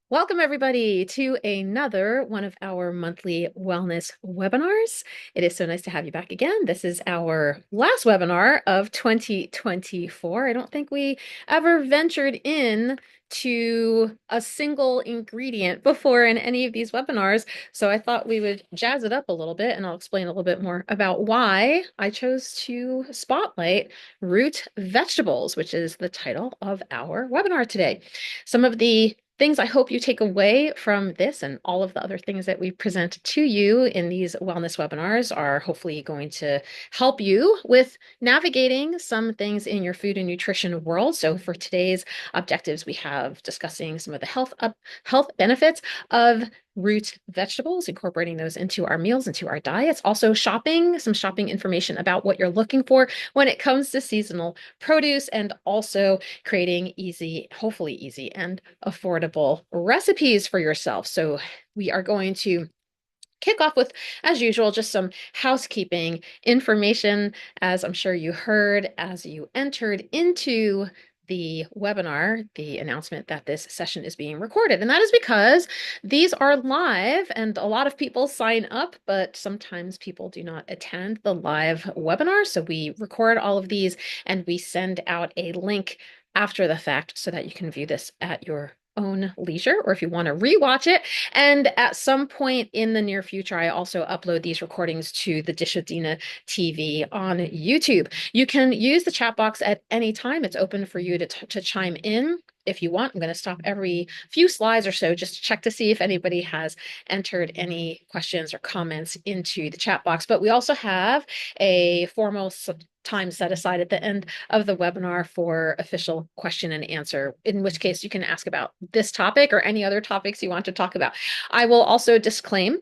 Welcome, everybody, to another one of our monthly wellness webinars. It is so nice to have you back again. This is our last webinar of 2024. I don't think we ever ventured in to a single ingredient before in any of these webinars, so I thought we would jazz it up a little bit, and I'll explain a little bit more about why I chose to spotlight root vegetables, which is the title of our webinar today. Some of the things I hope you take away from this and all of the other things that we present to you in these wellness webinars are hopefully going to help you with navigating some things in your food and nutrition world. So for today's objectives, we have discussing some of the health benefits of root vegetables, incorporating those into our meals, into our diets. Also some shopping information about what you're looking for when it comes to seasonal produce, and also creating hopefully easy and affordable recipes for yourself. So we are going to kick off with, as usual, just some housekeeping information. As I'm sure you heard as you entered into the webinar, the announcement that this session is being recorded. And that is because these are live and a lot of people sign up, but sometimes people do not attend the live webinar. So we record all of these and we send out a link after the fact so that you can view this at your own leisure, or if you want to rewatch it. And at some point in the near future, I also upload these recordings to the Dish with Dina TV on YouTube. You can use the chat box at any time. It's open for you to chime in if you want. I'm going to stop every few slides or so just to check to see if anybody has entered any questions or comments into the chat box. But we also have a formal time set aside at the end of the webinar for official question and answer, in which case you can ask about this topic or any other topics you want to talk about. I will also disclaim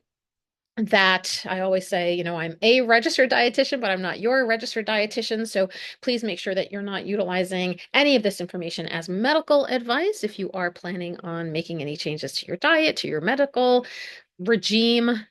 that I always say, I'm a registered dietitian, but I'm not your registered dietitian. So please make sure that you're not utilizing any of this information as medical advice. If you are planning on making any changes to your diet, to your medical regimen,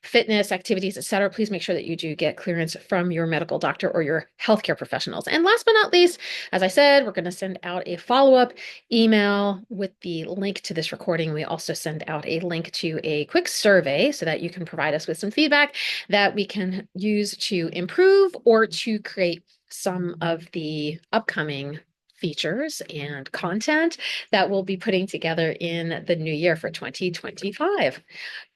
fitness, activities, etc., please make sure that you do get clearance from your medical doctor or your healthcare professionals. And last but not least, as I said, we're going to send out a follow-up email with the link to this recording. We also send out a link to a quick survey so that you can provide us with some feedback that we can use to improve or to create some of the upcoming features and content that we'll be putting together in the new year for 2025.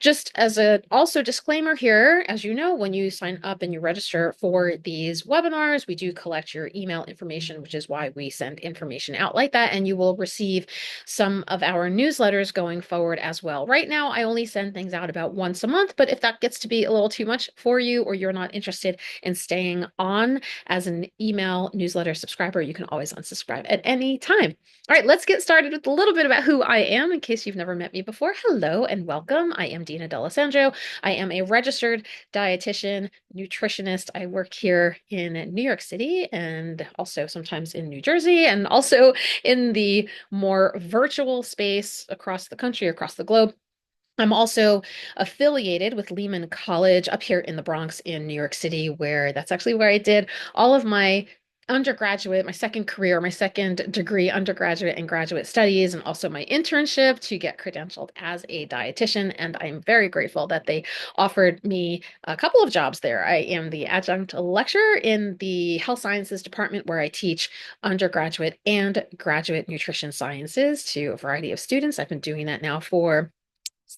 Just as a also disclaimer here, as you know, when you sign up and you register for these webinars, we do collect your email information, which is why we send information out like that, and you will receive some of our newsletters going forward as well. Right now, I only send things out about once a month, but if that gets to be a little too much for you, or you're not interested in staying on as an email newsletter subscriber, you can always unsubscribe at any time. All right, let's get started with a little bit about who I am in case you've never met me before. Hello and welcome. I am Dina D'Alessandro. I am a registered dietitian, nutritionist. I work here in New York City and also sometimes in New Jersey, and also in the more virtual space across the country, across the globe. I'm also affiliated with Lehman College up here in the Bronx in New York City, where that's actually where I did all of my undergraduate, my second degree undergraduate and graduate studies, and also my internship to get credentialed as a dietitian. And I'm very grateful that they offered me a couple of jobs there. I am the adjunct lecturer in the health sciences department, where I teach undergraduate and graduate nutrition sciences to a variety of students. I've been doing that now for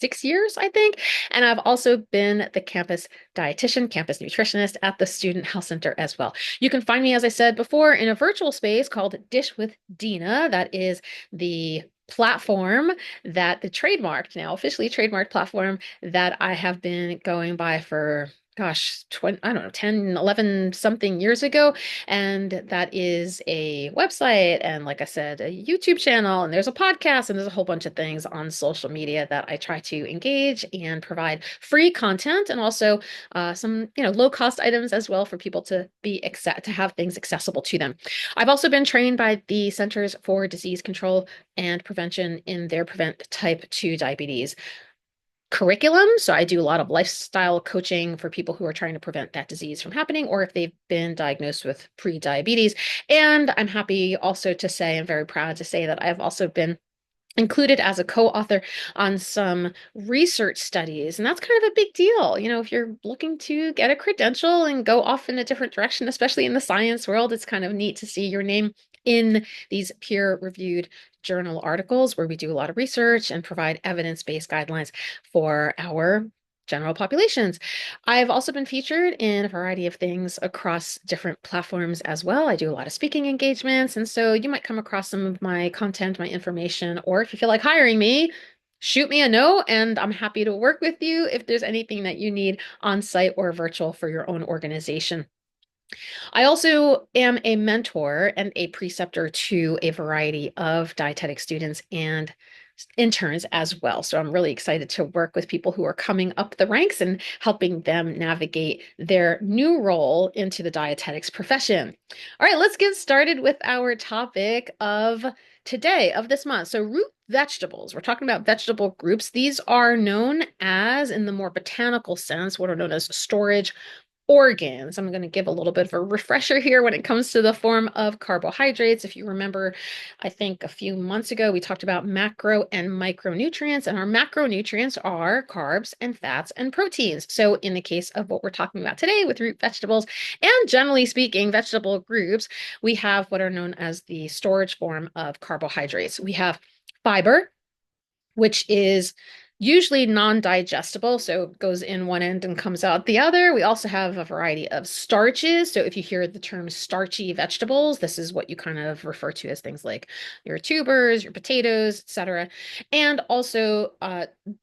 6 years, I think. And I've also been the campus dietitian, campus nutritionist at the Student Health Center as well. You can find me, as I said before, in a virtual space called Dish with Dina. That is the platform that now officially trademarked platform that I have been going by for gosh, 20, I don't know, 10, 11 something years ago. And that is a website. And like I said, a YouTube channel, and there's a podcast, and there's a whole bunch of things on social media that I try to engage and provide free content, and also some, low cost items as well for people to to have things accessible to them. I've also been trained by the Centers for Disease Control and Prevention in their Prevent Type 2 diabetes curriculum. So I do a lot of lifestyle coaching for people who are trying to prevent that disease from happening, or if they've been diagnosed with pre-diabetes. And I'm happy also to say, I'm very proud to say that I've also been included as a co-author on some research studies. And that's kind of a big deal. If you're looking to get a credential and go off in a different direction, especially in the science world, it's kind of neat to see your name in these peer-reviewed journal articles where we do a lot of research and provide evidence-based guidelines for our general populations. I've also been featured in a variety of things across different platforms as well. I do a lot of speaking engagements, and so you might come across some of my content, my information, or if you feel like hiring me, shoot me a note and I'm happy to work with you if there's anything that you need on site or virtual for your own organization. I also am a mentor and a preceptor to a variety of dietetic students and interns as well. So I'm really excited to work with people who are coming up the ranks and helping them navigate their new role into the dietetics profession. All right, let's get started with our topic of today, of this month. So root vegetables. We're talking about vegetable groups. These are known as, in the more botanical sense, what are known as storage organs. I'm going to give a little bit of a refresher here when it comes to the form of carbohydrates. If you remember, I think a few months ago, we talked about macro and micronutrients, and our macronutrients are carbs and fats and proteins. So in the case of what we're talking about today with root vegetables, and generally speaking, vegetable groups, we have what are known as the storage form of carbohydrates. We have fiber, which is usually non-digestible, so it goes in one end and comes out the other. We also have a variety of starches. So if you hear the term starchy vegetables, this is what you kind of refer to as things like your tubers, your potatoes, etc. And also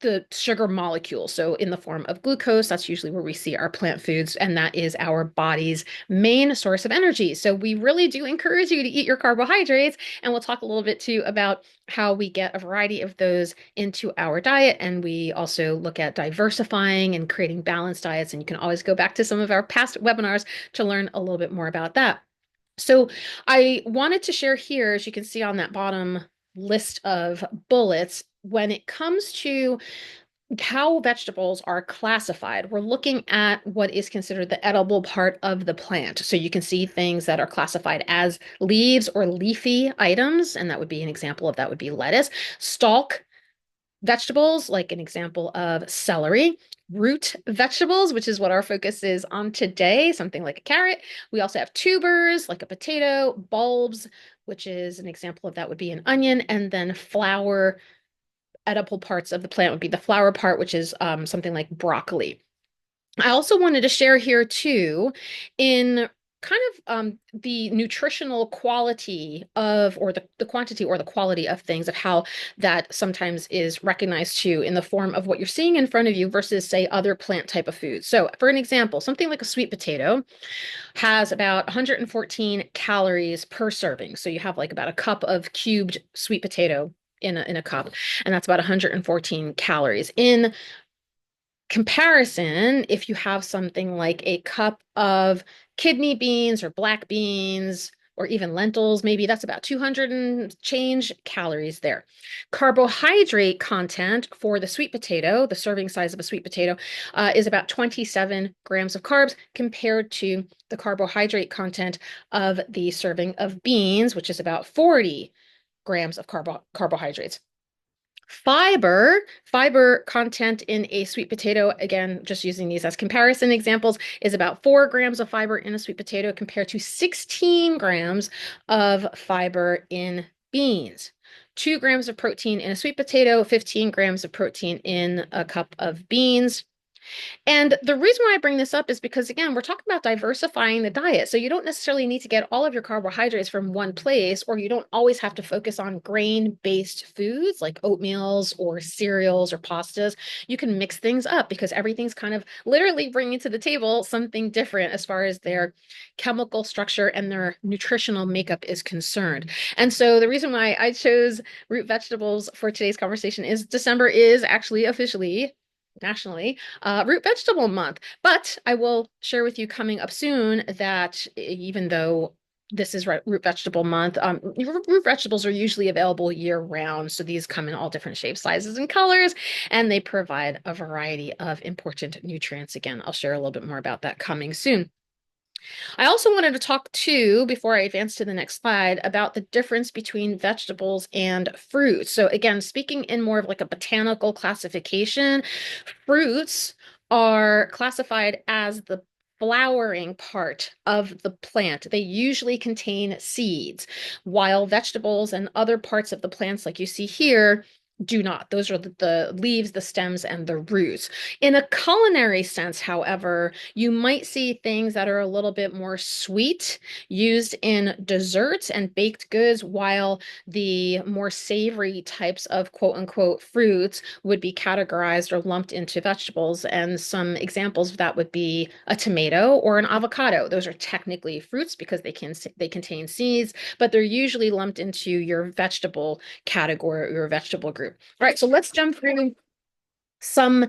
the sugar molecule. So in the form of glucose, that's usually where we see our plant foods, and that is our body's main source of energy. So we really do encourage you to eat your carbohydrates, and we'll talk a little bit too about how we get a variety of those into our diet. And we also look at diversifying and creating balanced diets. And you can always go back to some of our past webinars to learn a little bit more about that. So I wanted to share here, as you can see on that bottom list of bullets, when it comes to how vegetables are classified, we're looking at what is considered the edible part of the plant. So you can see things that are classified as leaves or leafy items, and that would be an example of that would be lettuce. Stalk vegetables, like an example of celery. Root vegetables, which is what our focus is on today, something like a carrot. We also have tubers, like a potato, bulbs, which is an example of that would be an onion, and then flower edible parts of the plant would be the flower part, which is something like broccoli. I also wanted to share here too, in kind of the nutritional quality of, or the quantity or the quality of things, of how that sometimes is recognized too in the form of what you're seeing in front of you versus, say, other plant type of foods. So for an example, something like a sweet potato has about 114 calories per serving. So you have like about a cup of cubed sweet potato in a cup, and that's about 114 calories. In comparison, if you have something like a cup of kidney beans or black beans or even lentils, maybe that's about 200 and change calories there. Carbohydrate content for the sweet potato, the serving size of a sweet potato, is about 27 grams of carbs compared to the carbohydrate content of the serving of beans, which is about 40 grams of carbohydrates. Fiber content in a sweet potato, again, just using these as comparison examples, is about 4 grams of fiber in a sweet potato compared to 16 grams of fiber in beans. 2 grams of protein in a sweet potato, 15 grams of protein in a cup of beans. And the reason why I bring this up is because, again, we're talking about diversifying the diet. So you don't necessarily need to get all of your carbohydrates from one place, or you don't always have to focus on grain-based foods like oatmeals or cereals or pastas. You can mix things up because everything's kind of literally bringing to the table something different as far as their chemical structure and their nutritional makeup is concerned. And so the reason why I chose root vegetables for today's conversation is December is actually officially nationally root vegetable month. But I will share with you coming up soon that even though this is root vegetable month, root vegetables are usually available year round. So these come in all different shapes, sizes, and colors, and they provide a variety of important nutrients. Again, I'll share a little bit more about that coming soon. I also wanted to talk too, before I advance to the next slide, about the difference between vegetables and fruits. So again, speaking in more of like a botanical classification, fruits are classified as the flowering part of the plant. They usually contain seeds, while vegetables and other parts of the plants, like you see here, do not. Those are the leaves, the stems, and the roots. In a culinary sense, however, you might see things that are a little bit more sweet used in desserts and baked goods, while the more savory types of quote unquote fruits would be categorized or lumped into vegetables. And some examples of that would be a tomato or an avocado. Those are technically fruits because they contain seeds, but they're usually lumped into your vegetable category or your vegetable group. All right, so let's jump through some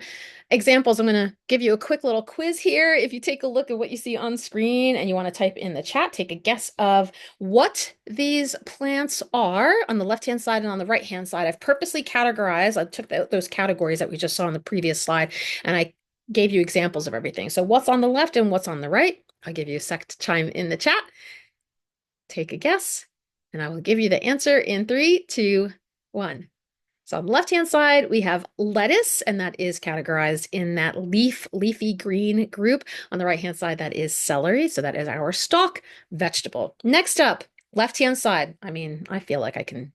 examples. I'm going to give you a quick little quiz here. If you take a look at what you see on screen and you want to type in the chat, take a guess of what these plants are on the left-hand side and on the right-hand side. I've purposely categorized. I took those categories that we just saw on the previous slide, and I gave you examples of everything. So what's on the left and what's on the right? I'll give you a sec to chime in the chat. Take a guess, and I will give you the answer in 3, 2, 1. So on the left-hand side, we have lettuce, and that is categorized in that leafy green group. On the right-hand side, that is celery. So that is our stalk vegetable. Next up, left-hand side. I mean, I feel like I can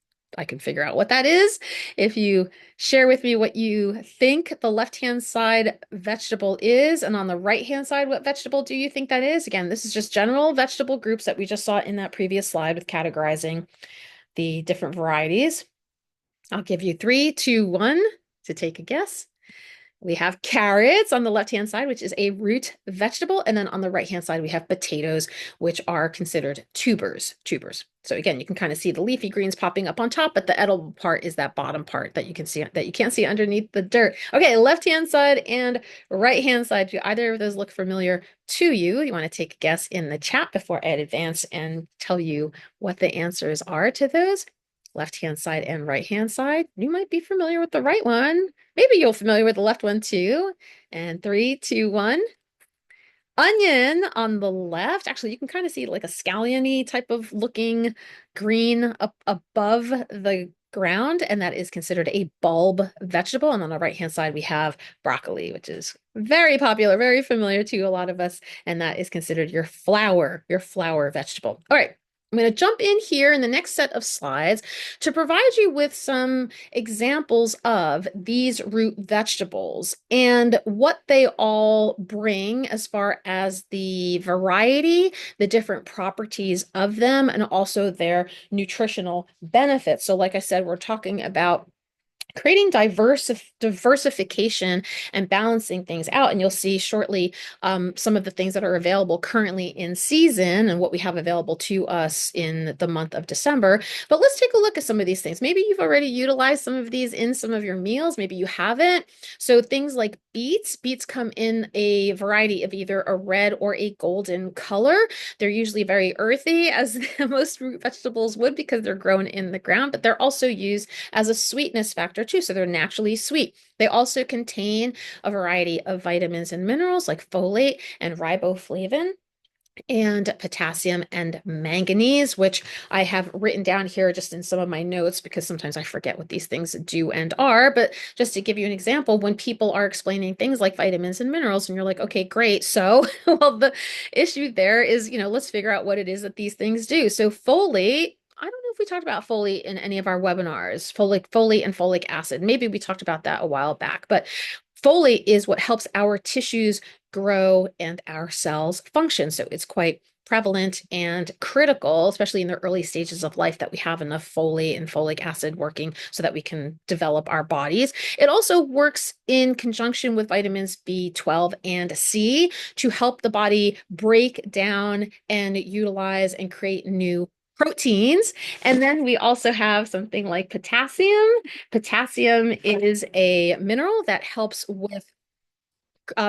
figure out what that is. If you share with me what you think the left-hand side vegetable is, and on the right-hand side, what vegetable do you think that is? Again, this is just general vegetable groups that we just saw in that previous slide with categorizing the different varieties. I'll give you 3, 2, 1 to take a guess. We have carrots on the left-hand side, which is a root vegetable. And then on the right-hand side, we have potatoes, which are considered tubers. So again, you can kind of see the leafy greens popping up on top, but the edible part is that bottom part that you can see that you can't see underneath the dirt. Okay, left-hand side and right-hand side. Do either of those look familiar to you? You want to take a guess in the chat before I advance and tell you what the answers are to those. Left-hand side and right-hand side. You might be familiar with the right one. Maybe you're familiar with the left one too. And 3, 2, 1. Onion on the left. Actually, you can kind of see like a scallion-y type of looking green up above the ground, and that is considered a bulb vegetable. And on the right-hand side, we have broccoli, which is very popular, very familiar to a lot of us, and that is considered your flower vegetable. All right. I'm going to jump in here in the next set of slides to provide you with some examples of these root vegetables and what they all bring as far as the variety, the different properties of them, and also their nutritional benefits. So like I said, we're talking about creating diversification and balancing things out. And you'll see shortly some of the things that are available currently in season and what we have available to us in the month of December. But let's take a look at some of these things. Maybe you've already utilized some of these in some of your meals. Maybe you haven't. So things like beets. Beets come in a variety of either a red or a golden color. They're usually very earthy, as most root vegetables would, because they're grown in the ground, but they're also used as a sweetness factor too, so they're naturally sweet. They also contain a variety of vitamins and minerals like folate and riboflavin and potassium and manganese, which I have written down here just in some of my notes because sometimes I forget what these things do and are. But just to give you an example, when people are explaining things like vitamins and minerals, and you're like, okay, great. So, well, the issue there is, let's figure out what it is that these things do. So folate, I don't know if we talked about folate in any of our webinars, folate and folic acid. Maybe we talked about that a while back, but folate is what helps our tissues grow and our cells function. So it's quite prevalent and critical, especially in the early stages of life, that we have enough folate and folic acid working so that we can develop our bodies. It also works in conjunction with vitamins B12 and C to help the body break down and utilize and create new proteins. And then we also have something like potassium. Potassium is a mineral that helps with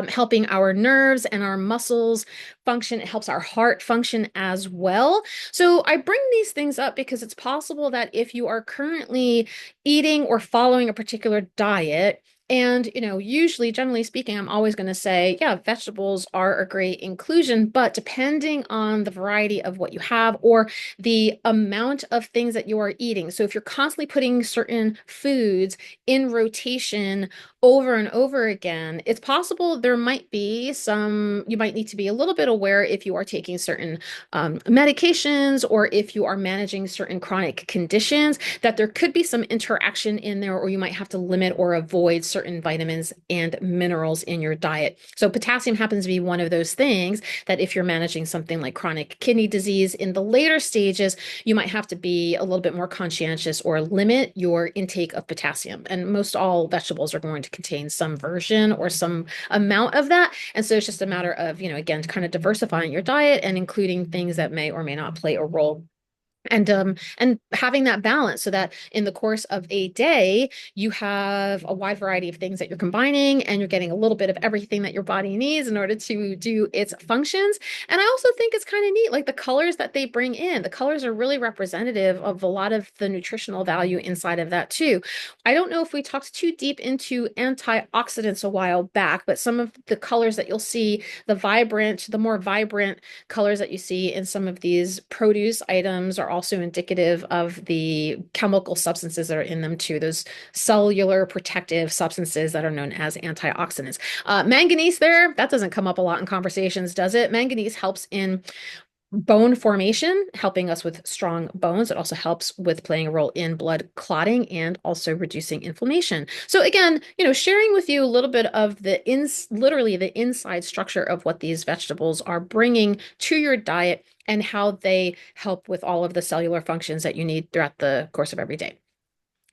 helping our nerves and our muscles function. It helps our heart function as well. So I bring these things up because it's possible that if you are currently eating or following a particular diet And, usually, generally speaking, I'm always going to say, yeah, vegetables are a great inclusion, but depending on the variety of what you have or the amount of things that you are eating. So if you're constantly putting certain foods in rotation over and over again, it's possible there might be you might need to be a little bit aware if you are taking certain medications or if you are managing certain chronic conditions, that there could be some interaction in there, or you might have to limit or avoid certain vitamins and minerals in your diet. So potassium happens to be one of those things that if you're managing something like chronic kidney disease in the later stages, you might have to be a little bit more conscientious or limit your intake of potassium. And most all vegetables are going to contain some version or some amount of that. And so it's just a matter of, again, kind of diversifying your diet and including things that may or may not play a role and having that balance so that in the course of a day you have a wide variety of things that you're combining and you're getting a little bit of everything that your body needs in order to do its functions. And I also think it's kind of neat, like the colors that they bring in. The colors are really representative of a lot of the nutritional value inside of that too. I don't know if we talked too deep into antioxidants a while back, but some of the colors that you'll see, the more vibrant colors that you see in some of these produce items are also indicative of the chemical substances that are in them too, those cellular protective substances that are known as antioxidants. Manganese that doesn't come up a lot in conversations, does it? Manganese helps in bone formation, helping us with strong bones. It also helps with playing a role in blood clotting and also reducing inflammation. So again, sharing with you a little bit of literally the inside structure of what these vegetables are bringing to your diet and how they help with all of the cellular functions that you need throughout the course of every day.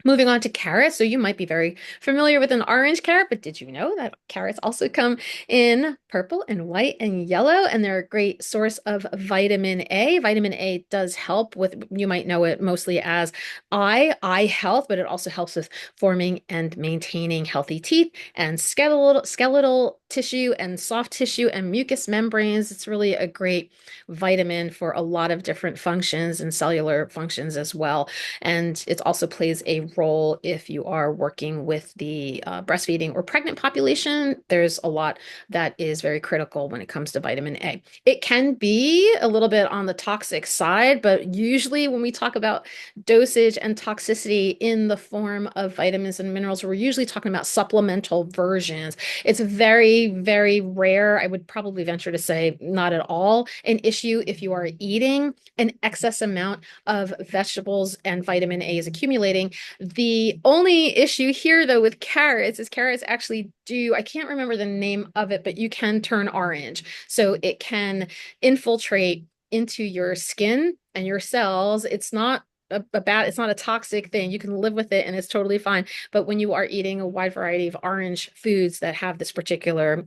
Moving on to carrots. So you might be very familiar with an orange carrot, but did you know that carrots also come in purple and white and yellow, and they're a great source of vitamin A. Vitamin A does help with, you might know it mostly as eye health, but it also helps with forming and maintaining healthy teeth and skeletal tissue and soft tissue and mucous membranes. It's really a great vitamin for a lot of different functions and cellular functions as well. And it also plays a role if you are working with the breastfeeding or pregnant population. There's a lot that is very critical when it comes to vitamin A. It can be a little bit on the toxic side, but usually when we talk about dosage and toxicity in the form of vitamins and minerals, we're usually talking about supplemental versions. It's very, very rare. I would probably venture to say not at all an issue if you are eating an excess amount of vegetables and vitamin A is accumulating. The only issue here, though, with carrots is carrots actually I can't remember the name of it, but you can turn orange. So it can infiltrate into your skin and your cells. It's not it's not a toxic thing. You can live with it and it's totally fine. But when you are eating a wide variety of orange foods that have this particular,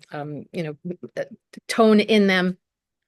tone in them,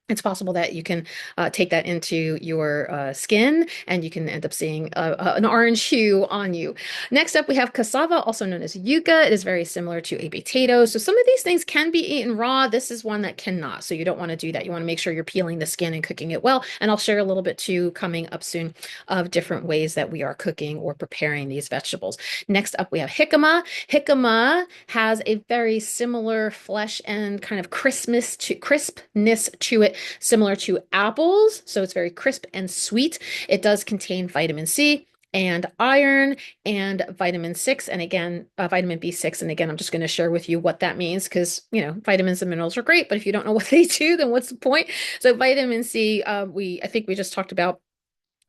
it's possible that you can take that into your skin and you can end up seeing an orange hue on you. Next up, we have cassava, also known as yuca. It is very similar to a potato. So some of these things can be eaten raw. This is one that cannot. So you don't want to do that. You want to make sure you're peeling the skin and cooking it well. And I'll share a little bit too coming up soon of different ways that we are cooking or preparing these vegetables. Next up, we have jicama. Jicama has a very similar flesh and kind of crispness to it, similar to apples. So it's very crisp and sweet. It does contain vitamin C and iron and vitamin 6 and again vitamin B6, and again I'm just going to share with you what that means because vitamins and minerals are great, but if you don't know what they do, then what's the point? So vitamin C, I think we just talked about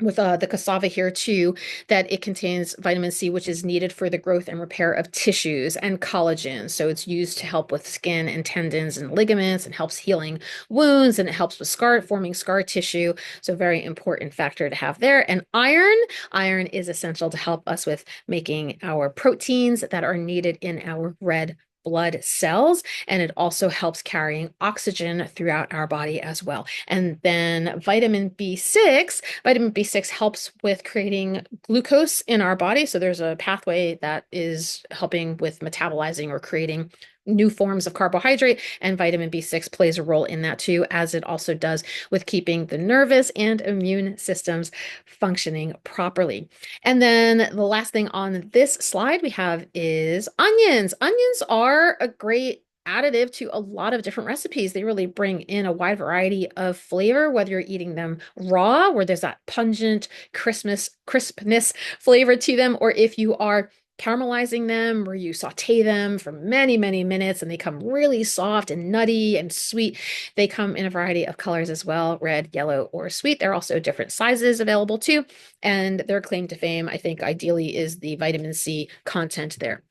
with the cassava here too, that it contains vitamin C, which is needed for the growth and repair of tissues, and collagen. So it's used to help with skin and tendons and ligaments and helps healing wounds, and it helps with forming scar tissue. So very important factor to have there. And iron is essential to help us with making our proteins that are needed in our red blood cells, and it also helps carrying oxygen throughout our body as well. And then vitamin B6 helps with creating glucose in our body. So there's a pathway that is helping with metabolizing or creating new forms of carbohydrate, and vitamin B6 plays a role in that too, as it also does with keeping the nervous and immune systems functioning properly. And then the last thing on this slide we have is onions. Onions are a great additive to a lot of different recipes. They really bring in a wide variety of flavor, whether you're eating them raw, where there's that pungent crispness flavor to them, or if you are caramelizing them where you saute them for many, many minutes and they come really soft and nutty and sweet. They come in a variety of colors as well, red, yellow, or sweet. There are also different sizes available too. And their claim to fame, I think, ideally is the vitamin C content there.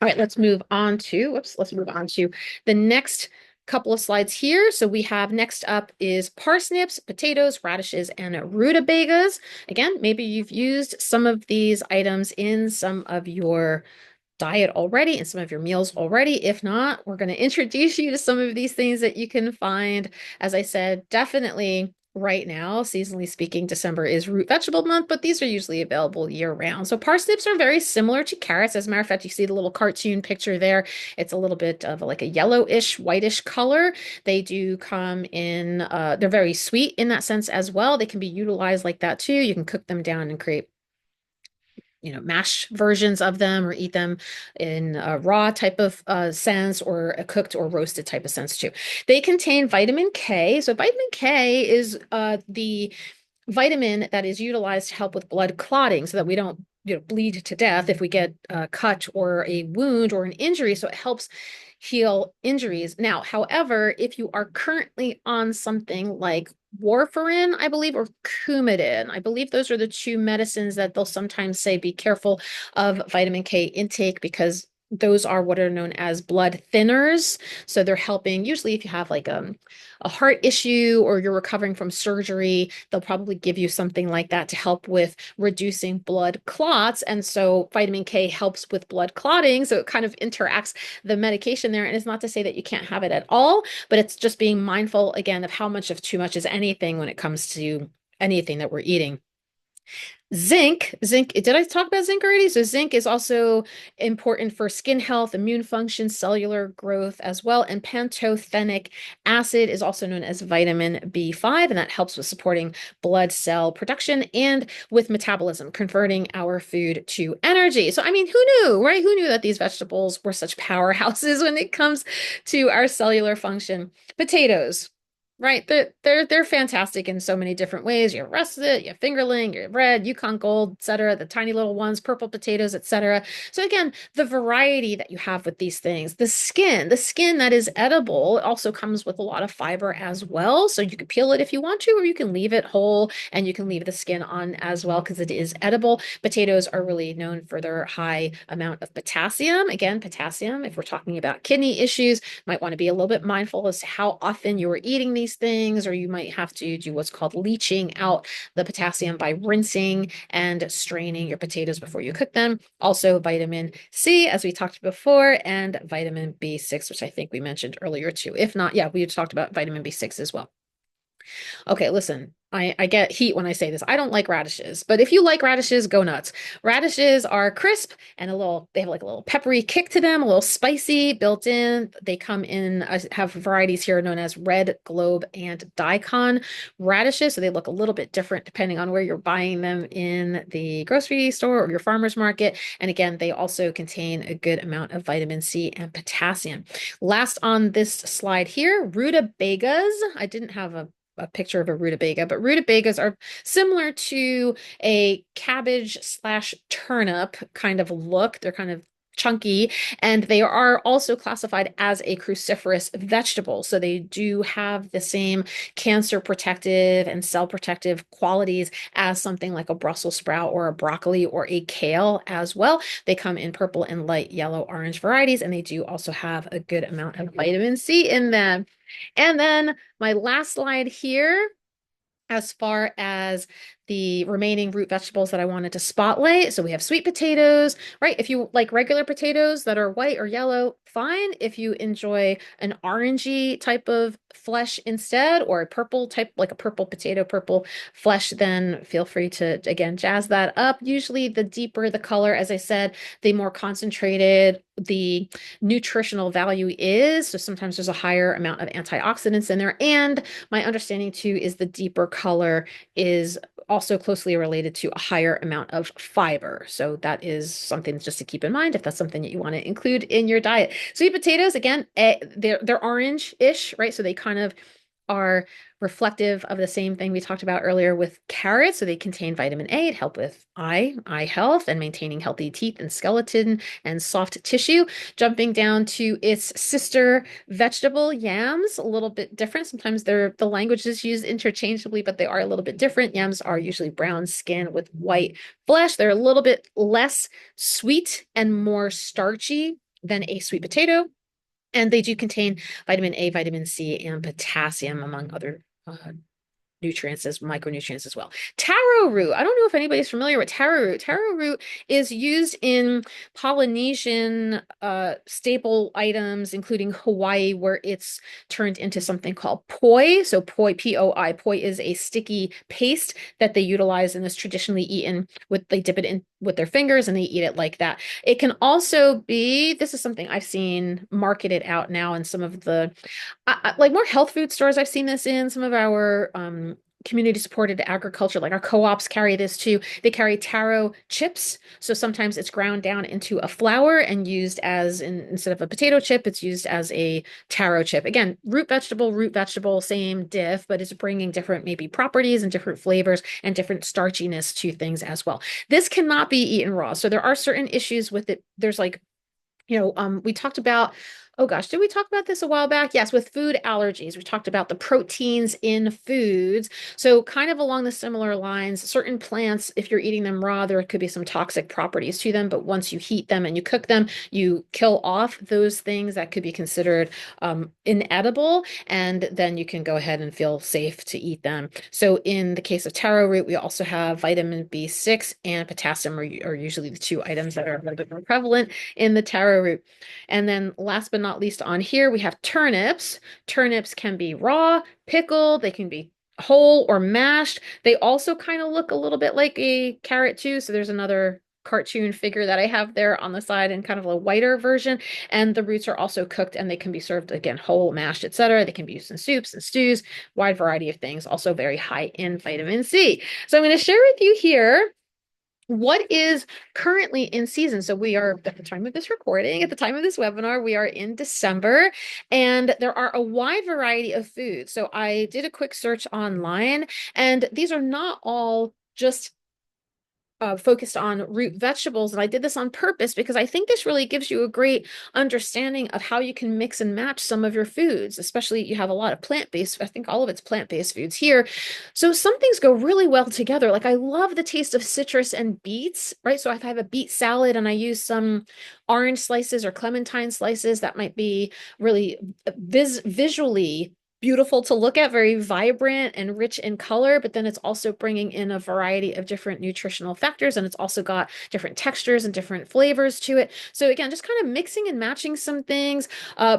All right, let's move on to, let's move on to the next couple of slides here. So we have next up is parsnips, potatoes, radishes, and rutabagas. Again, maybe you've used some of these items in some of your diet already and some of your meals already. If not, we're going to introduce you to some of these things that you can find. As I said, definitely right now, seasonally speaking, December is root vegetable month, but these are usually available year round. So parsnips are very similar to carrots. As a matter of fact, you see the little cartoon picture there. It's a little bit of like a yellowish, whitish color. They do come in, they're very sweet in that sense as well. They can be utilized like that too. You can cook them down and create mash versions of them or eat them in a raw type of sense or a cooked or roasted type of sense too. They contain vitamin K. So vitamin K is the vitamin that is utilized to help with blood clotting so that we don't bleed to death if we get a cut or a wound or an injury. So it helps heal injuries. Now, however, if you are currently on something like warfarin, I believe, or Coumadin, I believe those are the two medicines that they'll sometimes say be careful of vitamin K intake because those are what are known as blood thinners. So they're helping, usually if you have like a heart issue or you're recovering from surgery, they'll probably give you something like that to help with reducing blood clots. And so vitamin K helps with blood clotting. So it kind of interacts the medication there. And it's not to say that you can't have it at all, but it's just being mindful again of how much of too much is anything when it comes to anything that we're eating. Zinc, did I talk about zinc already? So zinc is also important for skin health, immune function, cellular growth as well. And pantothenic acid is also known as vitamin B5, and that helps with supporting blood cell production and with metabolism, converting our food to energy. So, I mean, who knew, right? Who knew that these vegetables were such powerhouses when it comes to our cellular function? Potatoes. Right. They're fantastic in so many different ways. Your russet, your fingerling, your red, Yukon Gold, etc., the tiny little ones, purple potatoes, etc. So again, the variety that you have with these things, the skin that is edible also comes with a lot of fiber as well. So you can peel it if you want to, or you can leave it whole and you can leave the skin on as well because it is edible. Potatoes are really known for their high amount of potassium. Again, potassium, if we're talking about kidney issues, might want to be a little bit mindful as to how often you are eating these things, or you might have to do what's called leaching out the potassium by rinsing and straining your potatoes before you cook them. Also, vitamin C, as we talked before, and vitamin B6, which I think we mentioned earlier too. If not, yeah, we talked about vitamin B6 as well. Okay, listen, I get heat when I say this. I don't like radishes, but if you like radishes, go nuts. Radishes are crisp and they have like a little peppery kick to them, a little spicy built in. They come in, I have varieties here known as red, globe, and daikon radishes. So they look a little bit different depending on where you're buying them in the grocery store or your farmer's market. And again, they also contain a good amount of vitamin C and potassium. Last on this slide here, rutabagas. I didn't have a picture of a rutabaga, but rutabagas are similar to a cabbage slash turnip kind of look. They're kind of chunky, and they are also classified as a cruciferous vegetable. So they do have the same cancer protective and cell protective qualities as something like a Brussels sprout or a broccoli or a kale as well. They come in purple and light yellow, orange varieties, and they do also have a good amount of vitamin C in them. And then my last slide here, as far as the remaining root vegetables that I wanted to spotlight. So we have sweet potatoes, right? If you like regular potatoes that are white or yellow, fine. If you enjoy an orangey type of flesh instead, or a purple type, like a purple potato, purple flesh, then feel free to, again, jazz that up. Usually the deeper the color, as I said, the more concentrated the nutritional value is. So sometimes there's a higher amount of antioxidants in there. And my understanding too is the deeper color is also closely related to a higher amount of fiber. So that is something just to keep in mind if that's something that you want to include in your diet. Sweet potatoes, again, they're orange-ish, right? So they kind of are reflective of the same thing we talked about earlier with carrots. So they contain vitamin A. It help with eye health and maintaining healthy teeth and skeleton and soft tissue. Jumping down to its sister vegetable, yams, a little bit different. Sometimes the language is used interchangeably, but they are a little bit different. Yams are usually brown skin with white flesh. They're a little bit less sweet and more starchy than a sweet potato. And they do contain vitamin A, vitamin C, and potassium, among other nutrients as micronutrients as well. Taro root. I don't know if anybody's familiar with taro root. Taro root is used in Polynesian staple items, including Hawaii, where it's turned into something called poi. So poi, P-O-I. Poi is a sticky paste that they utilize and is traditionally eaten with, they dip it in with their fingers and they eat it like that. It can also be, this is something I've seen marketed out now in some of the like more health food stores. I've seen this in some of our community supported agriculture, like our co-ops carry this too. They carry taro chips. So sometimes it's ground down into a flour and used as instead of a potato chip, it's used as a taro chip. Again, root vegetable, same diff, but it's bringing different maybe properties and different flavors and different starchiness to things as well. This cannot be eaten raw. So there are certain issues with it. There's like, we talked about, oh gosh, did we talk about this a while back? Yes, with food allergies. We talked about the proteins in foods. So kind of along the similar lines, certain plants, if you're eating them raw, there could be some toxic properties to them, but once you heat them and you cook them, you kill off those things that could be considered inedible, and then you can go ahead and feel safe to eat them. So in the case of taro root, we also have vitamin B6 and potassium are usually the two items that are a little bit more prevalent in the taro root. And then last but not least on here, we have turnips. Turnips can be raw, pickled, they can be whole or mashed. They also kind of look a little bit like a carrot too. So there's another cartoon figure that I have there on the side in kind of a whiter version. And the roots are also cooked and they can be served again, whole, mashed, etc. They can be used in soups and stews, wide variety of things, also very high in vitamin C. So I'm going to share with you here what is currently in season. So we are at the time of this recording, at the time of this webinar, we are in December, and there are a wide variety of foods. So I did a quick search online, and these are not all just focused on root vegetables. And I did this on purpose because I think this really gives you a great understanding of how you can mix and match some of your foods, especially you have a lot of plant-based, I think all of it's plant-based foods here. So some things go really well together. Like I love the taste of citrus and beets, right? So if I have a beet salad and I use some orange slices or clementine slices, that might be really visually beautiful to look at, very vibrant and rich in color, but then it's also bringing in a variety of different nutritional factors, and it's also got different textures and different flavors to it. So again, just kind of mixing and matching some things.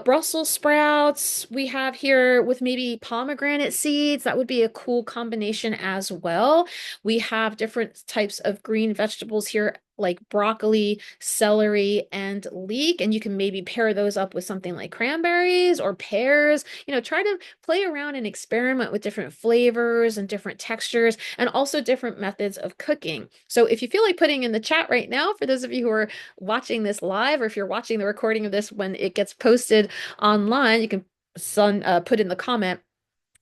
Brussels sprouts we have here with maybe pomegranate seeds. That would be a cool combination as well. We have different types of green vegetables here like broccoli, celery, and leek, and you can maybe pair those up with something like cranberries or pears. Try to play around and experiment with different flavors and different textures and also different methods of cooking. So if you feel like putting in the chat right now, for those of you who are watching this live, or if you're watching the recording of this when it gets posted online, you can put in the comment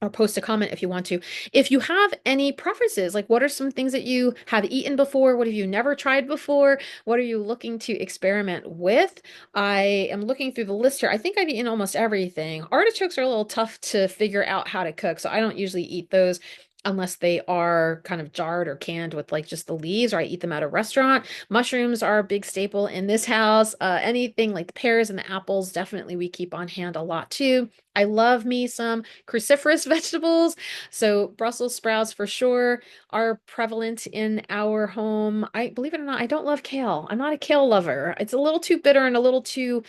or post a comment if you want to. If you have any preferences, like what are some things that you have eaten before? What have you never tried before? What are you looking to experiment with? I am looking through the list here. I think I've eaten almost everything. Artichokes are a little tough to figure out how to cook, so I don't usually eat those unless they are kind of jarred or canned with like just the leaves, or I eat them at a restaurant. Mushrooms are a big staple in this house. Anything like the pears and the apples, definitely we keep on hand a lot too. I love me some cruciferous vegetables. So Brussels sprouts for sure are prevalent in our home. I believe it or not, I don't love kale. I'm not a kale lover. It's a little too bitter and a little too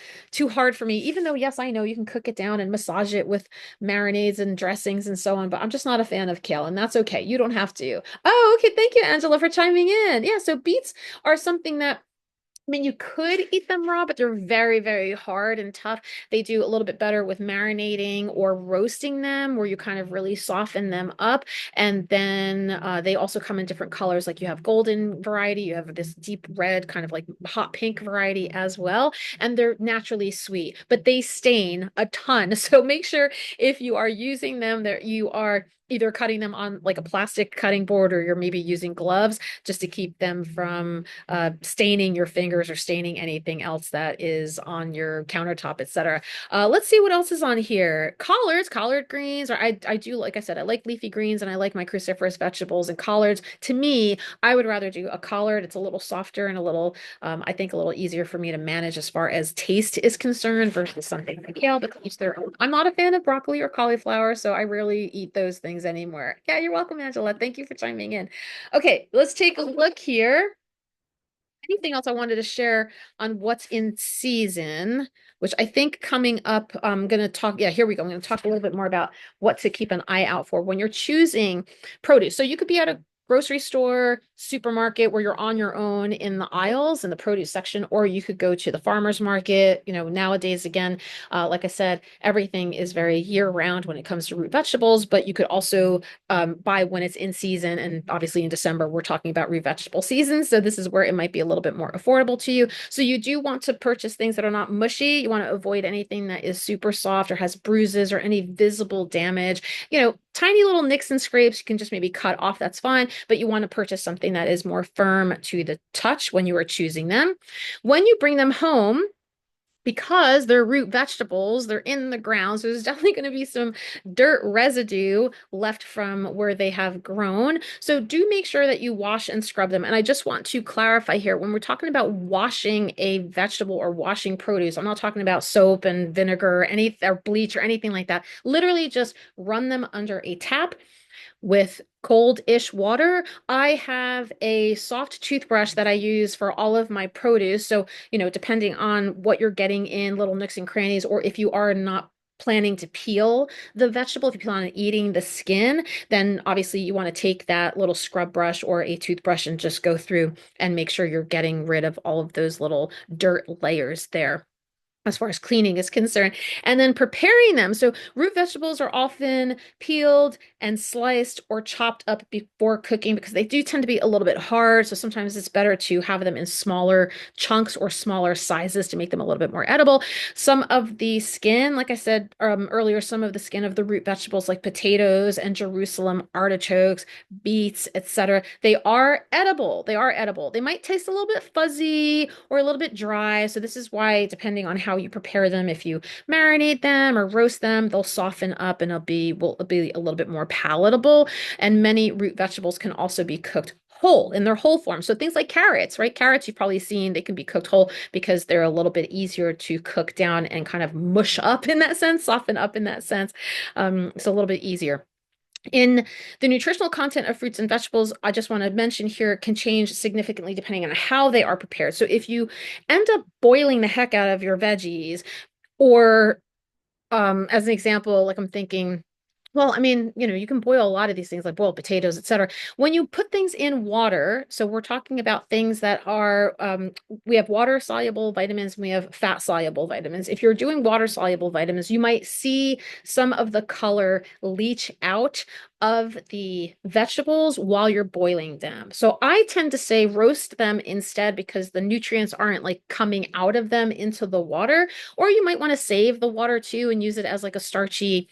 hard for me. Even though, yes, I know you can cook it down and massage it with marinades and dressings and so on, but I'm just not a fan of kale, and that's okay. You don't have to. Oh, okay. Thank you, Angela, for chiming in. Yeah, so beets are something that I mean, you could eat them raw, but they're very, very hard and tough. They do a little bit better with marinating or roasting them, where you kind of really soften them up. And then they also come in different colors. Like you have golden variety, you have this deep red, kind of like hot pink variety as well. And they're naturally sweet, but they stain a ton. So make sure if you are using them that you are either cutting them on like a plastic cutting board or you're maybe using gloves just to keep them from staining your fingers or staining anything else that is on your countertop, etc. Let's see what else is on here. Collards, collard greens, or I do, like I said, I like leafy greens and I like my cruciferous vegetables and collards. To me, I would rather do a collard. It's a little softer and a little, I think, a little easier for me to manage as far as taste is concerned versus something like kale, but each their own. I'm not a fan of broccoli or cauliflower, so I rarely eat those things anymore. Yeah, you're welcome, Angela. Thank you for chiming in. Okay, let's take a look here. Anything else I wanted to share on what's in season, which I think coming up, I'm going to talk. Yeah, here we go. I'm going to talk a little bit more about what to keep an eye out for when you're choosing produce. So you could be at a grocery store, supermarket where you're on your own in the aisles in the produce section, or you could go to the farmer's market. You know, nowadays, again, like I said, everything is very year round when it comes to root vegetables, but you could also buy when it's in season. And obviously in December, we're talking about root vegetable season. So this is where it might be a little bit more affordable to you. So you do want to purchase things that are not mushy. You want to avoid anything that is super soft or has bruises or any visible damage. You know, tiny little nicks and scrapes you can just maybe cut off. That's fine. But you want to purchase something that is more firm to the touch when you are choosing them. When you bring them home, because they're root vegetables, they're in the ground. So there's definitely going to be some dirt residue left from where they have grown. So do make sure that you wash and scrub them. And I just want to clarify here when we're talking about washing a vegetable or washing produce, I'm not talking about soap and vinegar or any or bleach or anything like that. Literally just run them under a tap with cold-ish water. I have a soft toothbrush that I use for all of my produce. So, you know, depending on what you're getting in little nooks and crannies, or if you are not planning to peel the vegetable, if you plan on eating the skin, then obviously you want to take that little scrub brush or a toothbrush and just go through and make sure you're getting rid of all of those little dirt layers there as far as cleaning is concerned, and then preparing them. So root vegetables are often peeled and sliced or chopped up before cooking because they do tend to be a little bit hard. So sometimes it's better to have them in smaller chunks or smaller sizes to make them a little bit more edible. Some of the skin, like I said earlier, some of the skin of the root vegetables like potatoes and Jerusalem artichokes, beets, etc., they are edible. They are edible. They might taste a little bit fuzzy or a little bit dry. So this is why, depending on how you prepare them, if you marinate them or roast them, they'll soften up and will be a little bit more palatable. And many root vegetables can also be cooked whole in their whole form. So things like carrots, right? Carrots you've probably seen, they can be cooked whole because they're a little bit easier to cook down and kind of mush up in that sense, soften up in that sense. It's a little bit easier. In the nutritional content of fruits and vegetables, I just want to mention here can change significantly depending on how they are prepared. So if you end up boiling the heck out of your veggies, or as an example, like I'm thinking, well, I mean, you know, you can boil a lot of these things like boiled potatoes, etc. When you put things in water, so we're talking about things that are, we have water soluble vitamins, and we have fat soluble vitamins. If you're doing water soluble vitamins, you might see some of the color leach out of the vegetables while you're boiling them. So I tend to say roast them instead because the nutrients aren't like coming out of them into the water. Or you might want to save the water too and use it as like a starchy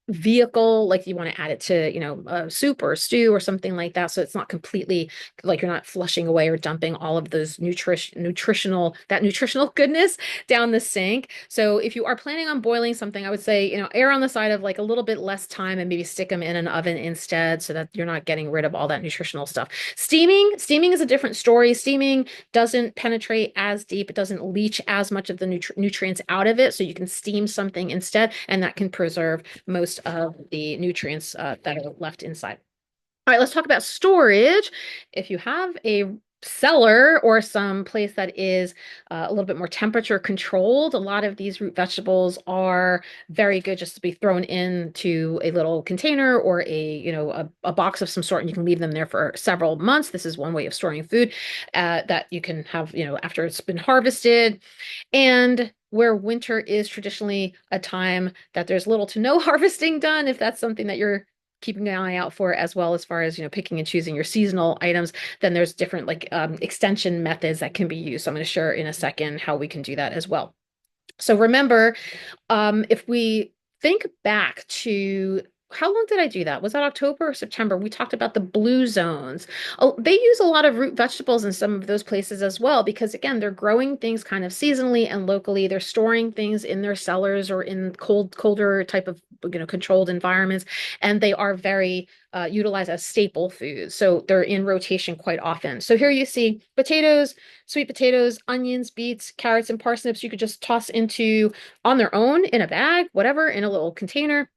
vehicle, like you want to add it to, soup or stew or something like that. So it's not completely like you're not flushing away or dumping all of those nutritional goodness down the sink. So if you are planning on boiling something, I would say, err on the side of like a little bit less time and maybe stick them in an oven instead so that you're not getting rid of all that nutritional stuff. Steaming is a different story. Steaming doesn't penetrate as deep. It doesn't leach as much of the nutrients out of it. So you can steam something instead, and that can preserve most of the nutrients that are left inside. All right, let's talk about storage. If you have a cellar or some place that is a little bit more temperature controlled, a lot of these root vegetables are very good just to be thrown into a little container or a box of some sort, and you can leave them there for several months. This is one way of storing food that you can have, after it's been harvested. And where winter is traditionally a time that there's little to no harvesting done, if that's something that you're keeping an eye out for, as well as far as picking and choosing your seasonal items, then there's different like extension methods that can be used. So I'm going to share in a second how we can do that as well. So remember, if we think back to how long did I do that? Was that October or September? We talked about the blue zones. Oh, they use a lot of root vegetables in some of those places as well, because again, they're growing things kind of seasonally and locally. They're storing things in their cellars or in colder type of controlled environments, and they are very utilized as staple foods. So they're in rotation quite often. So here you see potatoes, sweet potatoes, onions, beets, carrots, and parsnips. You could just toss into on their own in a bag, whatever, in a little container.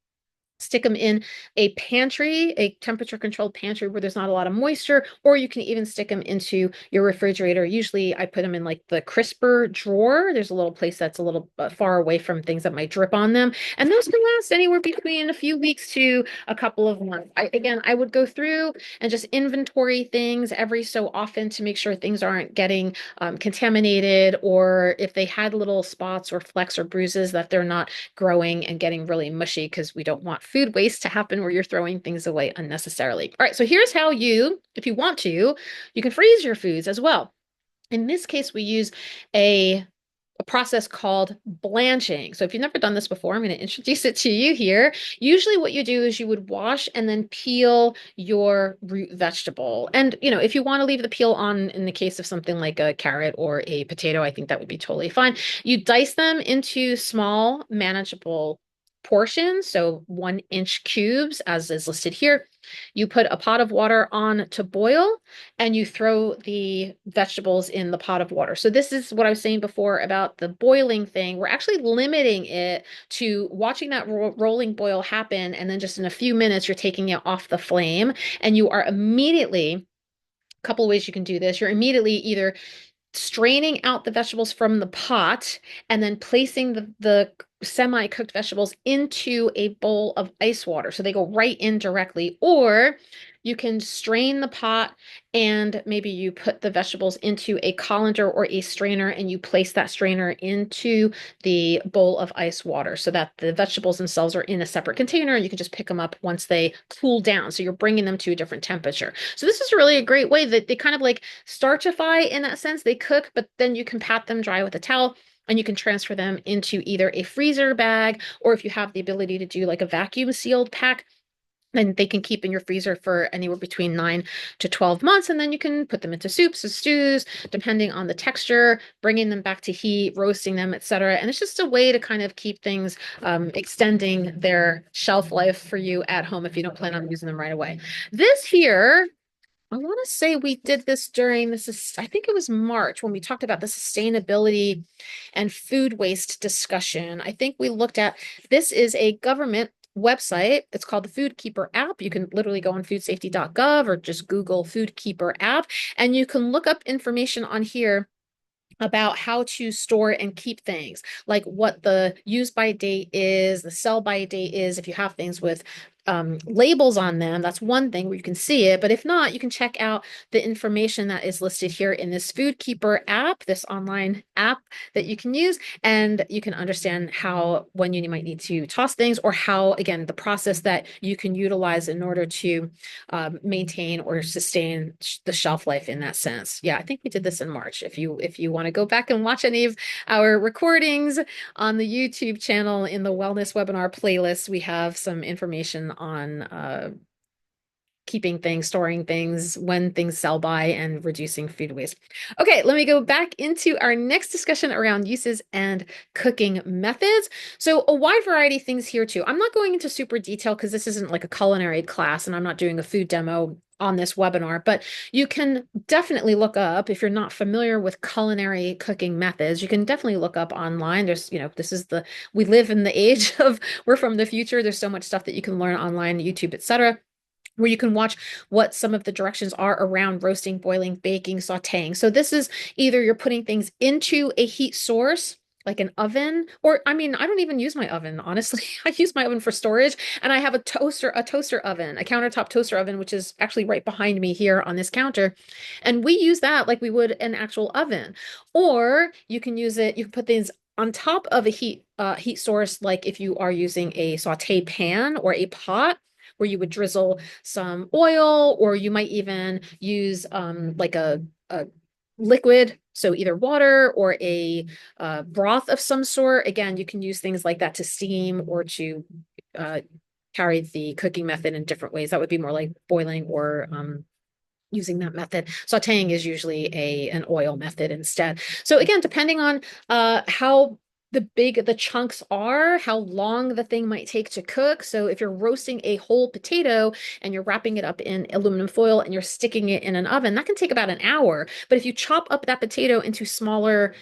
Stick them in a pantry, a temperature controlled pantry where there's not a lot of moisture, or you can even stick them into your refrigerator. Usually I put them in like the crisper drawer. There's a little place that's a little far away from things that might drip on them. And those can last anywhere between a few weeks to a couple of months. I would go through and just inventory things every so often to make sure things aren't getting contaminated, or if they had little spots or flecks or bruises, that they're not growing and getting really mushy, because we don't want food waste to happen where you're throwing things away unnecessarily. All right, so here's how if you want to, you can freeze your foods as well. In this case, we use a process called blanching. So if you've never done this before, I'm going to introduce it to you here. Usually what you do is you would wash and then peel your root vegetable. And, if you want to leave the peel on in the case of something like a carrot or a potato, I think that would be totally fine. You dice them into small, manageable portions, so 1-inch cubes, as is listed here. You put a pot of water on to boil, and you throw the vegetables in the pot of water. So this is what I was saying before about the boiling thing. We're actually limiting it to watching that rolling boil happen, and then just in a few minutes, you're taking it off the flame, and you are immediately, a couple of ways you can do this. You're immediately either straining out the vegetables from the pot and then placing the semi-cooked vegetables into a bowl of ice water. So they go right in directly. Or you can strain the pot and maybe you put the vegetables into a colander or a strainer, and you place that strainer into the bowl of ice water so that the vegetables themselves are in a separate container, and you can just pick them up once they cool down. So you're bringing them to a different temperature. So this is really a great way that they kind of like starchify in that sense. They cook, but then you can pat them dry with a towel, and you can transfer them into either a freezer bag, or if you have the ability to do like a vacuum sealed pack, then they can keep in your freezer for anywhere between 9 to 12 months. And then you can put them into soups and stews, depending on the texture, bringing them back to heat, roasting them, etc. And it's just a way to kind of keep things extending their shelf life for you at home if you don't plan on using them right away. This here, I want to say we did this during I think it was March, when we talked about the sustainability and food waste discussion. I think we looked at, this is a government website. It's called the Food Keeper app. You can literally go on foodsafety.gov or just Google Food Keeper app, and you can look up information on here about how to store and keep things, like what the use by date is, the sell by date is, if you have things with labels on them, that's one thing where you can see it. But if not, you can check out the information that is listed here in this Food Keeper app, this online app that you can use, and you can understand how, when you might need to toss things, or how, again, the process that you can utilize in order to maintain or sustain the shelf life in that sense. Yeah, I think we did this in March. If you want to go back and watch any of our recordings on the YouTube channel in the wellness webinar playlist, we have some information on keeping things, storing things, when things sell by, and reducing food waste. Okay, let me go back into our next discussion around uses and cooking methods. So a wide variety of things here too. I'm not going into super detail because this isn't like a culinary class and I'm not doing a food demo on this webinar, but you can definitely look up, if you're not familiar with culinary cooking methods, you can definitely look up online. There's, we live in the age of, we're from the future. There's so much stuff that you can learn online, YouTube, etc., where you can watch what some of the directions are around roasting, boiling, baking, sauteing. So this is either you're putting things into a heat source, like an oven, or I mean, I don't even use my oven, honestly. I use my oven for storage, and I have a toaster oven, a countertop toaster oven, which is actually right behind me here on this counter. And we use that like we would an actual oven. Or you can use it, you can put things on top of a heat source, like if you are using a saute pan or a pot, where you would drizzle some oil, or you might even use like a liquid, so either water or a broth of some sort. Again, you can use things like that to steam or to carry the cooking method in different ways. That would be more like boiling or using that method. Sauteing is usually an oil method instead. So again, depending on how big the chunks are, how long the thing might take to cook. So if you're roasting a whole potato and you're wrapping it up in aluminum foil and you're sticking it in an oven, that can take about an hour. But if you chop up that potato into smaller,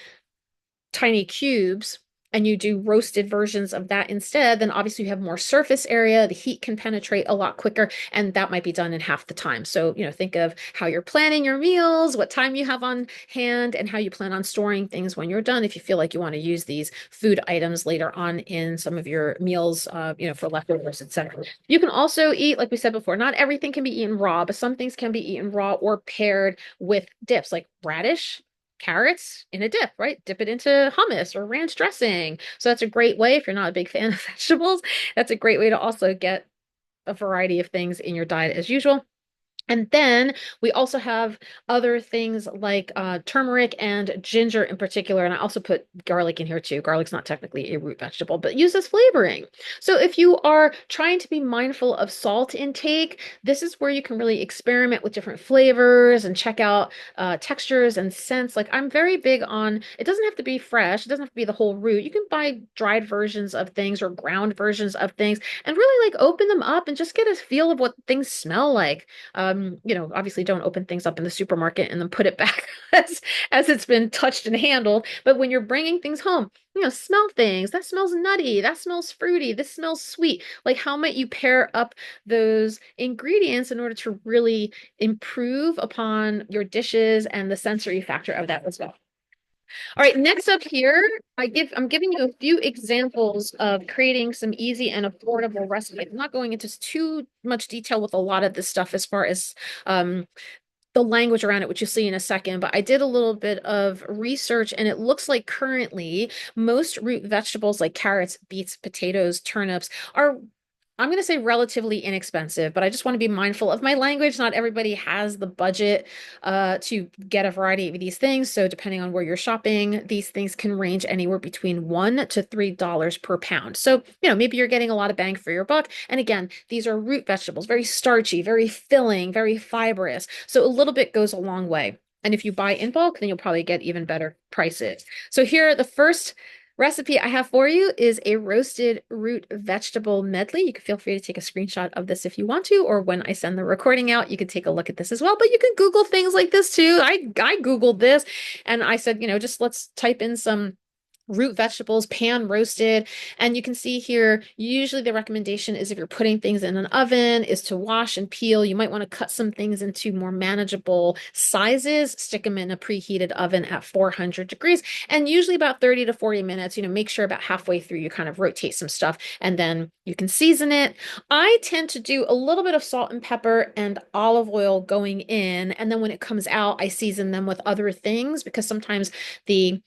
tiny cubes, and you do roasted versions of that instead, then obviously you have more surface area, the heat can penetrate a lot quicker, and that might be done in half the time. So, think of how you're planning your meals, what time you have on hand, and how you plan on storing things when you're done, if you feel like you want to use these food items later on in some of your meals, for leftovers, etc. You can also eat, like we said before, not everything can be eaten raw, but some things can be eaten raw or paired with dips, like radish, carrots in a dip, right? Dip it into hummus or ranch dressing. So that's a great way, if you're not a big fan of vegetables, that's a great way to also get a variety of things in your diet as usual. And then we also have other things like turmeric and ginger in particular. And I also put garlic in here too. Garlic's not technically a root vegetable, but used as flavoring. So if you are trying to be mindful of salt intake, this is where you can really experiment with different flavors and check out textures and scents. Like I'm very big on, it doesn't have to be fresh. It doesn't have to be the whole root. You can buy dried versions of things or ground versions of things and really like open them up and just get a feel of what things smell like. Obviously don't open things up in the supermarket and then put it back as it's been touched and handled. But when you're bringing things home, smell things. That smells nutty. That smells fruity. This smells sweet. Like how might you pair up those ingredients in order to really improve upon your dishes and the sensory factor of that as well? All right, next up here, I'm giving you a few examples of creating some easy and affordable recipes. I'm not going into too much detail with a lot of this stuff as far as the language around it, which you'll see in a second, but I did a little bit of research and it looks like currently most root vegetables like carrots, beets, potatoes, turnips are, I'm going to say, relatively inexpensive, but I just want to be mindful of my language. Not everybody has the budget to get a variety of these things. So depending on where you're shopping, these things can range anywhere between $1 to $3 per pound. So, maybe you're getting a lot of bang for your buck. And again, these are root vegetables, very starchy, very filling, very fibrous. So a little bit goes a long way. And if you buy in bulk, then you'll probably get even better prices. So here, the first recipe I have for you is a roasted root vegetable medley. You can feel free to take a screenshot of this if you want to, or when I send the recording out, you can take a look at this as well. But you can Google things like this too. I Googled this and I said, just let's type in some root vegetables, pan roasted. And you can see here, usually the recommendation is if you're putting things in an oven is to wash and peel. You might want to cut some things into more manageable sizes, stick them in a preheated oven at 400 degrees, and usually about 30 to 40 minutes, make sure about halfway through you kind of rotate some stuff and then you can season it. I tend to do a little bit of salt and pepper and olive oil going in. And then when it comes out, I season them with other things because sometimes the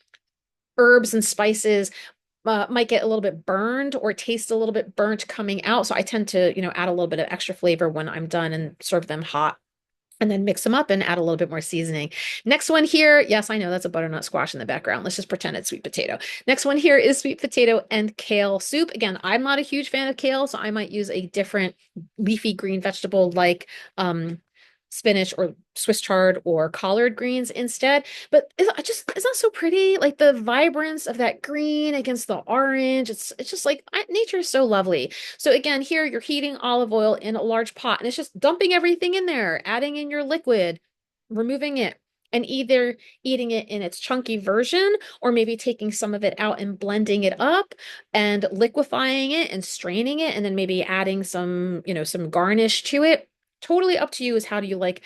herbs and spices might get a little bit burned or taste a little bit burnt coming out. So I tend to, add a little bit of extra flavor when I'm done and serve them hot. And then mix them up and add a little bit more seasoning. Next one here, yes, I know that's a butternut squash in the background. Let's just pretend it's sweet potato. Next one here is sweet potato and kale soup. Again, I'm not a huge fan of kale, so I might use a different leafy green vegetable like spinach or Swiss chard or collard greens instead. But it's not so pretty. Like the vibrance of that green against the orange. It's just like nature is so lovely. So again, here you're heating olive oil in a large pot and it's just dumping everything in there, adding in your liquid, removing it, and either eating it in its chunky version or maybe taking some of it out and blending it up and liquefying it and straining it and then maybe adding some, some garnish to it. Totally up to you is how do you like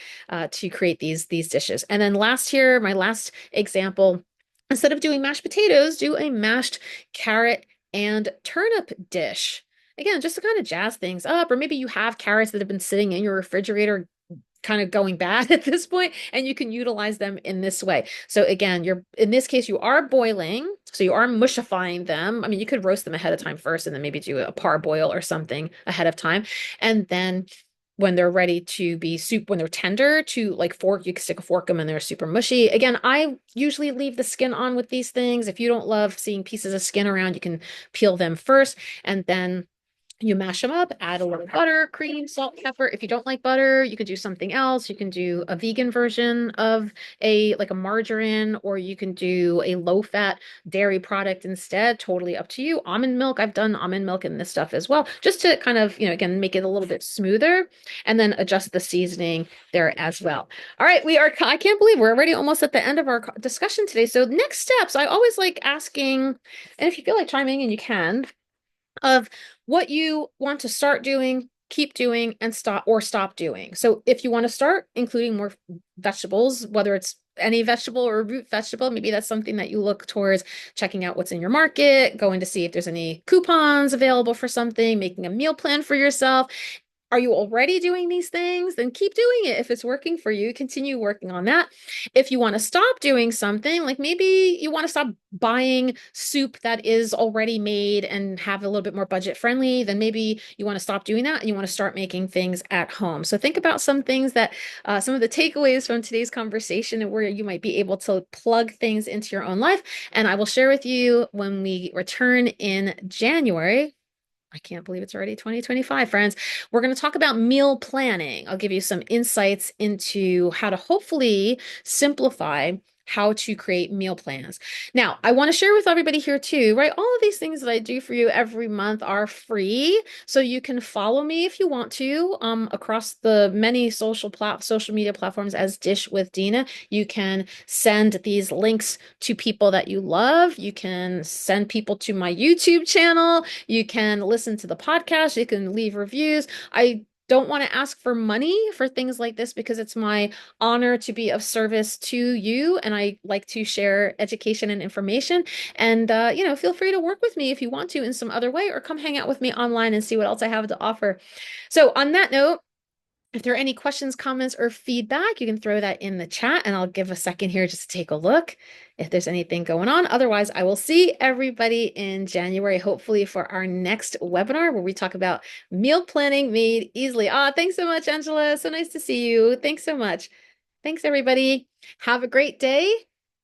to create these dishes. And then last here, my last example, instead of doing mashed potatoes, do a mashed carrot and turnip dish. Again, just to kind of jazz things up, or maybe you have carrots that have been sitting in your refrigerator kind of going bad at this point, and you can utilize them in this way. So again, in this case, you are boiling, so you are mushifying them. I mean, you could roast them ahead of time first and then maybe do a parboil or something ahead of time. And then when they're ready to be soup, when they're tender to like fork, you can stick a fork them and they're super mushy. Again, I usually leave the skin on with these things. If you don't love seeing pieces of skin around, you can peel them first and then you mash them up, add a little butter, cream, salt, pepper. If you don't like butter, you can do something else. You can do a vegan version of like a margarine, or you can do a low-fat dairy product instead. Totally up to you. Almond milk, I've done almond milk in this stuff as well, just to kind of, again, make it a little bit smoother and then adjust the seasoning there as well. All right, I can't believe we're already almost at the end of our discussion today. So next steps, I always like asking, and if you feel like chiming in, you can, of what you want to start doing, keep doing, and stop doing. So if you want to start including more vegetables, whether it's any vegetable or root vegetable, maybe that's something that you look towards checking out what's in your market, going to see if there's any coupons available for something, making a meal plan for yourself. Are you already doing these things? Then keep doing it. If it's working for you, continue working on that. If you want to stop doing something, like maybe you want to stop buying soup that is already made and have a little bit more budget friendly, then maybe you want to stop doing that and you want to start making things at home. So think about some things that, some of the takeaways from today's conversation and where you might be able to plug things into your own life. And I will share with you when we return in January. I can't believe it's already 2025, friends. We're going to talk about meal planning. I'll give you some insights into how to hopefully simplify how to create meal plans. Now, I want to share with everybody here too, right? All of these things that I do for you every month are free. So you can follow me if you want to across the many social media platforms as Dish with Dina. You can send these links to people that you love. You can send people to my YouTube channel. You can listen to the podcast. You can leave reviews. I don't want to ask for money for things like this because it's my honor to be of service to you. And I like to share education and information. And, feel free to work with me if you want to in some other way, or come hang out with me online and see what else I have to offer. So on that note, if there are any questions, comments, or feedback, you can throw that in the chat and I'll give a second here just to take a look if there's anything going on. Otherwise, I will see everybody in January, hopefully for our next webinar where we talk about meal planning made easily. Thanks so much, Angela. So nice to see you. Thanks so much. Thanks, everybody. Have a great day.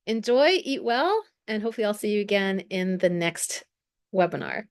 Enjoy, eat well, and hopefully I'll see you again in the next webinar.